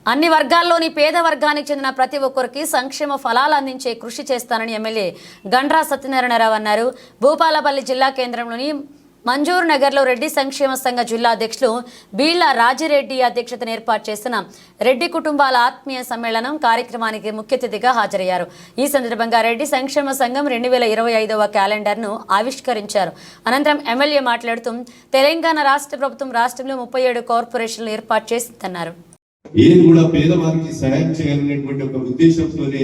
అన్ని వర్గాల్లోని పేద వర్గానికి చెందిన ప్రతి ఒక్కరికి సంక్షేమ ఫలాలు అందించే కృషి చేస్తానని ఎమ్మెల్యే గండ్రా సత్యనారాయణరావు అన్నారు. భూపాలపల్లి జిల్లా కేంద్రంలోని మంజూర్ నగర్లో రెడ్డి సంక్షేమ సంఘ జిల్లా అధ్యక్షులు బీళ్ల రాజిరెడ్డి అధ్యక్షతన ఏర్పాటు చేసిన రెడ్డి కుటుంబాల ఆత్మీయ సమ్మేళనం కార్యక్రమానికి ముఖ్య అతిథిగా హాజరయ్యారు. ఈ సందర్భంగా రెడ్డి సంక్షేమ సంఘం 2025వ క్యాలెండర్ను ఆవిష్కరించారు. అనంతరం ఎమ్మెల్యే మాట్లాడుతూ తెలంగాణ రాష్ట్ర ప్రభుత్వం రాష్ట్రంలో 37 కార్పొరేషన్లు ఏర్పాటు చేసిందన్నారు. ఏది కూడా పేదవారికి సహాయం చేయాలనేటువంటి ఒక ఉద్దేశంతోనే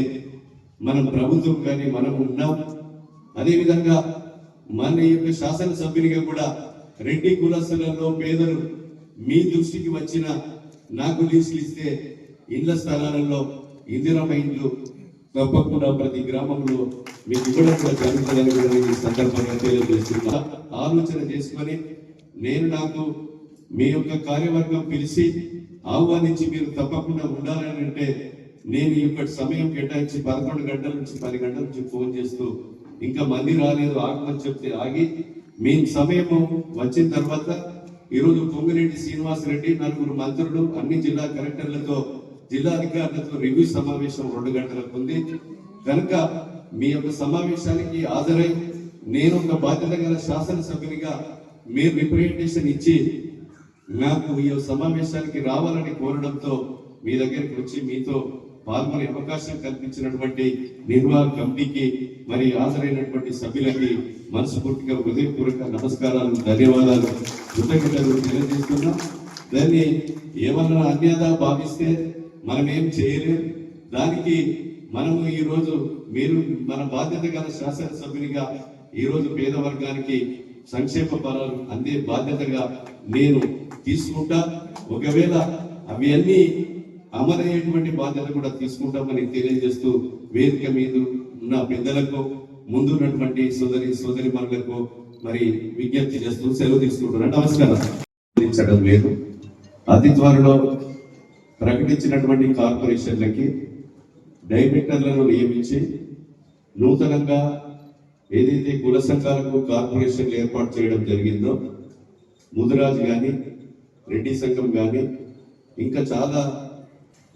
మనం ప్రభుత్వం కానీ మనం ఉన్నాం. అదేవిధంగా మన యొక్క శాసనసభ్యునిగా కూడా రెడ్డి కులస్తులలో పేదలు మీ దృష్టికి వచ్చిన నాకు లిస్టులు ఇస్తే ఇళ్ల స్థలాలలో ఇందిరమ్మ ఇండ్లు తప్పకుండా ప్రతి గ్రామంలో మీకు ఇవ్వడం కూడా జరుగుతుందని కూడా ఈ సందర్భంగా తెలియజేస్తున్నా. ఆలోచన చేసుకొని నాకు మీ యొక్క కార్యవర్గం పిలిచి ఆహ్వానించి మీరు తప్పకుండా ఉండాలని అంటే నేను ఇప్పటి సమయం కేటాయించి 11 గంటల నుంచి 10 గంటల నుంచి ఫోన్ చేస్తూ ఇంకా మంది రాలేదు ఆగమని చెప్తే ఆగి మీ సమయం వచ్చిన తర్వాత ఈరోజు పొంగిరెడ్డి శ్రీనివాసరెడ్డి 4 మంత్రులు అన్ని జిల్లా కలెక్టర్లతో జిల్లా అధికారులతో రివ్యూ సమావేశం 2 గంటలకు ఉంది కనుక మీ యొక్క సమావేశానికి హాజరై నేను ఒక బాధ్యత గల శాసనసభ్యునిగా మీరు రిప్రజెంటేషన్ ఇచ్చి నాకు ఈ సమావేశానికి రావాలని కోరడంతో మీ దగ్గరికి వచ్చి మీతో పాల్గొనే అవకాశం కల్పించినటువంటి నిర్వాహక కమిటీకి మరి హాజరైనటువంటి సభ్యులకి మనస్ఫూర్తిగా హృదయపూర్వక నమస్కారాలు, ధన్యవాదాలు, కృతజ్ఞతలు తెలియజేస్తున్నా. దాన్ని ఏమన్నా అన్యాదా భావిస్తే మనం ఏం చేయలేం. దానికి మనము ఈరోజు మీరు మన బాధ్యత గల శాసనసభ్యునిగా ఈరోజు పేద వర్గానికి సంక్షేమ ఫలాలు అందే బాధ్యతగా నేను తీసుకుంటా. ఒకవేళ అవి అన్ని అమలయ్యేటువంటి బాధ్యత కూడా తీసుకుంటామని తెలియజేస్తూ వేదిక మీద ఉన్న పెద్దలకు ముందున్నటువంటి సోదరి మనులకు మరి విజ్ఞప్తి చేస్తూ సెలవు తీసుకుంటున్నాను. నమస్కారం. లేదు అతి త్వరలో ప్రకటించినటువంటి కార్పొరేషన్లకి డైరెక్టర్లను నియమించి నూతనంగా ఏదైతే కుల సంఘాలకు కార్పొరేషన్లు ఏర్పాటు చేయడం జరిగిందో ముదిరాజు కానీ రెడ్డి సంఘం కానీ ఇంకా చాలా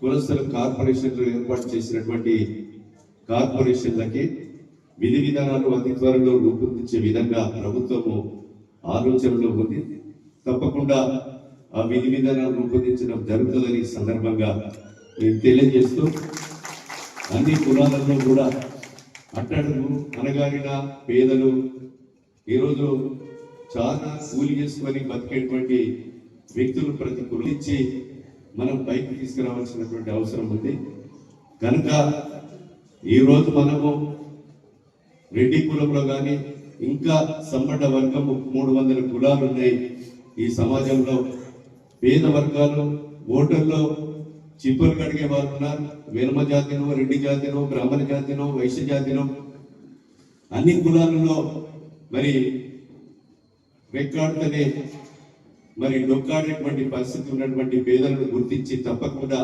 కులస్తుల కార్పొరేషన్లు ఏర్పాటు చేసినటువంటి కార్పొరేషన్లకి విధి విధానాలు అతి త్వరలో రూపొందించే విధంగా ప్రభుత్వము ఆలోచనలో ఉంది. తప్పకుండా ఆ విధి విధానాలు రూపొందించడం జరుగుతుందని సందర్భంగా నేను తెలియజేస్తూ అన్ని కులాలలో కూడా అట్టడుగు అనగారిన పేదలు ఈరోజు చాలా కూలి చేసుకొని బతికేటువంటి వ్యక్తులు ప్రతి కులించి మనం పైకి తీసుకురావాల్సినటువంటి అవసరం ఉంది. కనుక ఈరోజు మనము రెడ్డి కులంలో కానీ ఇంకా సమ్మట వర్గము 300 కులాలు ఉన్నాయి ఈ సమాజంలో. పేద వర్గాలు ఓటర్లో చిప్పులు కడిగే వాళ్ళు ఉన్నారు. వెనుమ జాతినో, రెడ్డి జాతినో, బ్రాహ్మణ జాతినో, వైశ్య జాతినో అన్ని కులాలలో మరి రెక్కాడుతూనే మరి డొక్కాడేటువంటి పరిస్థితి ఉన్నటువంటి పేదలను గుర్తించి తప్పకుండా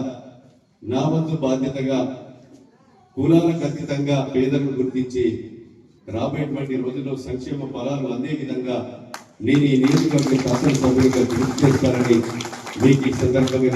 నా వంతు బాధ్యతగా కులాలకు అతీతంగా పేదలను గుర్తించి రాబోయేటువంటి రోజుల్లో సంక్షేమ ఫలాలు అందే విధంగా నేను ఈ నియోజకవర్గ శాసనసభ్యులుగా కృషి చేస్తానని మీకు ఈ సందర్భంగా